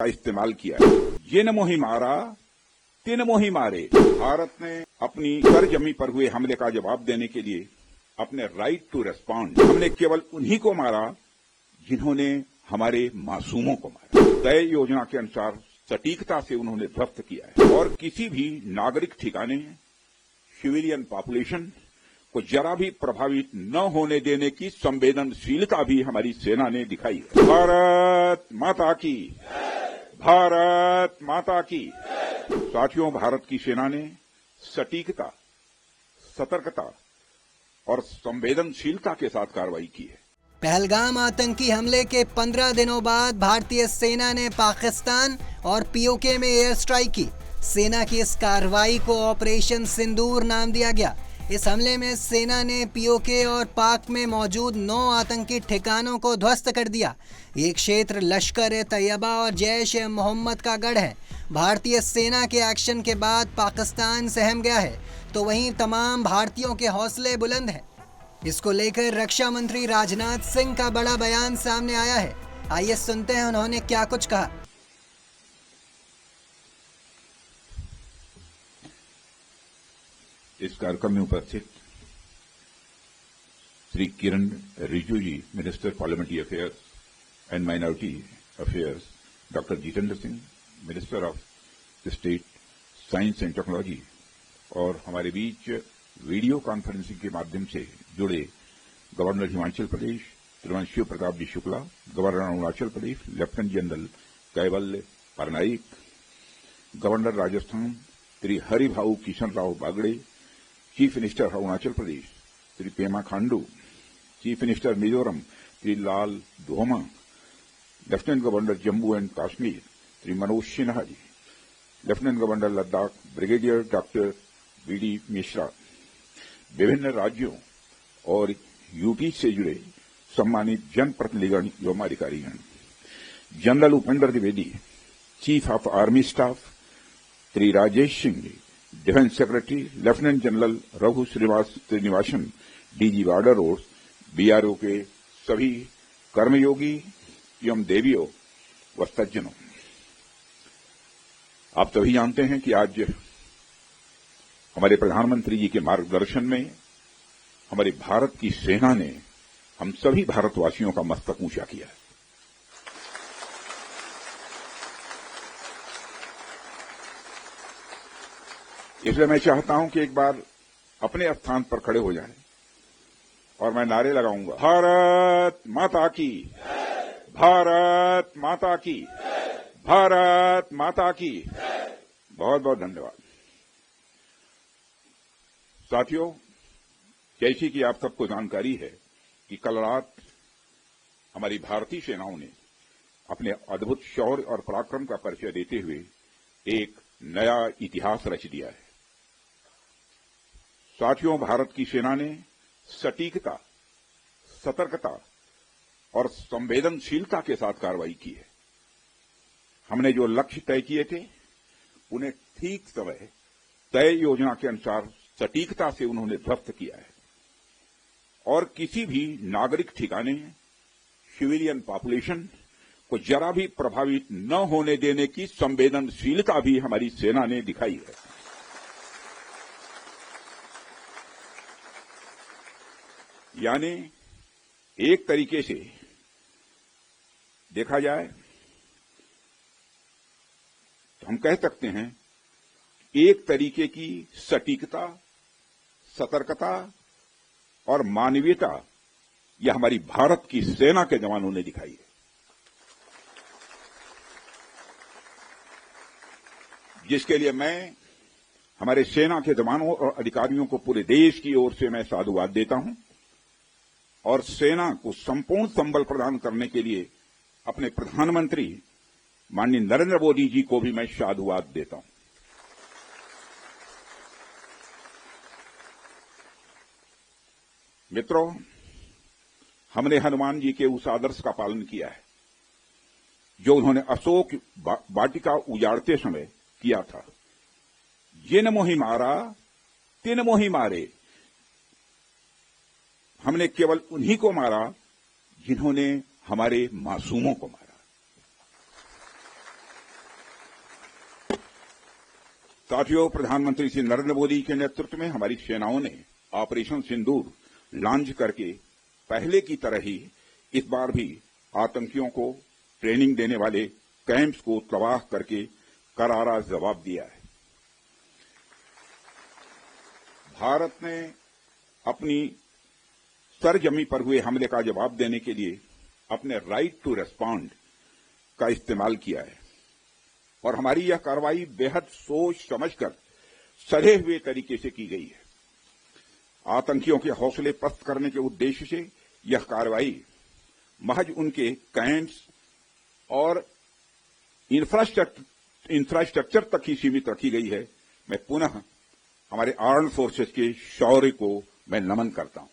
का इस्तेमाल किया है। जिन मोहि मारा तिन मोहि मारे। भारत ने अपनी सरजमी पर हुए हमले का जवाब देने के लिए अपने राइट टू रेस्पॉन्ड, हमने केवल उन्हीं को मारा जिन्होंने हमारे मासूमों को मारा। तय योजना के अनुसार सटीकता से उन्होंने ध्वस्त किया है और किसी भी नागरिक ठिकाने, सिविलियन पॉपुलेशन को जरा भी प्रभावित न होने देने की संवेदनशीलता भी हमारी सेना ने दिखाई है। भारत माता की, भारत माता की। साथियों, भारत की सेना ने सटीकता, सतर्कता और संवेदनशीलता के साथ कार्रवाई की है। पहलगाम आतंकी हमले के 15 दिनों बाद भारतीय सेना ने पाकिस्तान और पीओके में एयर स्ट्राइक की। सेना की इस कार्रवाई को ऑपरेशन सिंदूर नाम दिया गया। इस हमले में सेना ने पीओके और पाक में मौजूद 9 आतंकी ठिकानों को ध्वस्त कर दिया। ये क्षेत्र लश्कर-ए-तैयबा और जैश-ए-मोहम्मद का गढ़ है। भारतीय सेना के एक्शन के बाद पाकिस्तान सहम गया है, तो वहीं तमाम भारतीयों के हौसले बुलंद हैं। इसको लेकर रक्षा मंत्री राजनाथ सिंह का बड़ा बयान सामने आया है। आइए सुनते हैं उन्होंने क्या कुछ कहा। इस कार्यक्रम में उपस्थित Shri Kiran Rijiju ji, minister parliamentary affairs and minority affairs, doctor Jitendra Singh, minister of state science and technology, और हमारे बीच वीडियो कॉन्फ्रेंसिंग के माध्यम से जुड़े governor Himachal Pradesh Shriman Shiv Pratap ji Shukla, governor Arunachal Pradesh lieutenant general Kaivalya Patnaik, governor Rajasthan Shri Haribhau Kishan Rao Bagde, chief minister Arunachal Pradesh Shri Pema Khandu, chief minister Mizoram Shri Lal Dhoma, lieutenant governor Jammu and Kashmir Shri Manoj Sinha ji, lieutenant governor Ladakh brigadier doctor VD Mishra, विभिन्न राज्यों और UT से जुड़े सम्मानित जनप्रतिनिधिगण एवं अधिकारीगण, general Upendra Dwivedi, chief of army staff Shri Rajesh Singh ji, defence secretary lieutenant general Raghu Srinivasan, DG border road, BRO के सभी कर्मयोगी एवं देवियों व सज्जनों, आप सभी जानते हैं कि आज हमारे प्रधानमंत्री जी के मार्गदर्शन में हमारी भारत की सेना ने हम सभी भारतवासियों का मस्तक ऊंचा किया है। इसलिए मैं चाहता हूं कि एक बार अपने स्थान पर खड़े हो जाएं और मैं नारे लगाऊंगा, भारत माता की, भारत माता की, भारत माता की। बहुत बहुत धन्यवाद। साथियों, जैसी कि आप सबको जानकारी है कि कल रात हमारी भारतीय सेनाओं ने अपने अद्भुत शौर्य और पराक्रम का परिचय देते हुए एक नया इतिहास रच दिया है। साथियों, भारत की सेना ने सटीकता, सतर्कता और संवेदनशीलता के साथ कार्रवाई की है। हमने जो लक्ष्य तय किए थे उन्हें ठीक समय तय योजना के अनुसार सटीकता से उन्होंने ध्वस्त किया है और किसी भी नागरिक ठिकाने, सिविलियन पॉपुलेशन को जरा भी प्रभावित न होने देने की संवेदनशीलता भी हमारी सेना ने दिखाई है। यानी एक तरीके से देखा जाए तो हम कह सकते हैं एक तरीके की सटीकता, सतर्कता और मानवीयता यह हमारी भारत की सेना के जवानों ने दिखाई है, जिसके लिए मैं हमारे सेना के जवानों और अधिकारियों को पूरे देश की ओर से मैं साधुवाद देता हूं और सेना को संपूर्ण संबल प्रदान करने के लिए अपने प्रधानमंत्री माननीय नरेंद्र मोदी जी को भी मैं साधुवाद देता हूं। मित्रों, हमने हनुमान जी के उस आदर्श का पालन किया है जो उन्होंने अशोक वाटिका उजाड़ते समय किया था। जिन मोहि मारा तिन मोहि मारे। हमने केवल उन्हीं को मारा जिन्होंने हमारे मासूमों को मारा। साथियों, प्रधानमंत्री श्री नरेंद्र मोदी के नेतृत्व में हमारी सेनाओं ने ऑपरेशन सिंदूर लॉन्च करके पहले की तरह ही इस बार भी आतंकियों को ट्रेनिंग देने वाले कैंप्स को तबाह करके करारा जवाब दिया है। भारत ने अपनी सरजमी पर हुए हमले का जवाब देने के लिए अपने राइट टू रेस्पॉन्ड का इस्तेमाल किया है और हमारी यह कार्रवाई बेहद सोच समझकर सधे हुए तरीके से की गई है। आतंकियों के हौसले पस्त करने के उद्देश्य से यह कार्रवाई महज उनके कैंप्स और इंफ्रास्ट्रक्चर तक ही सीमित रखी गई है। मैं पुनः हमारे आर्म्ड फोर्सेस के शौर्य को मैं नमन करता हूं।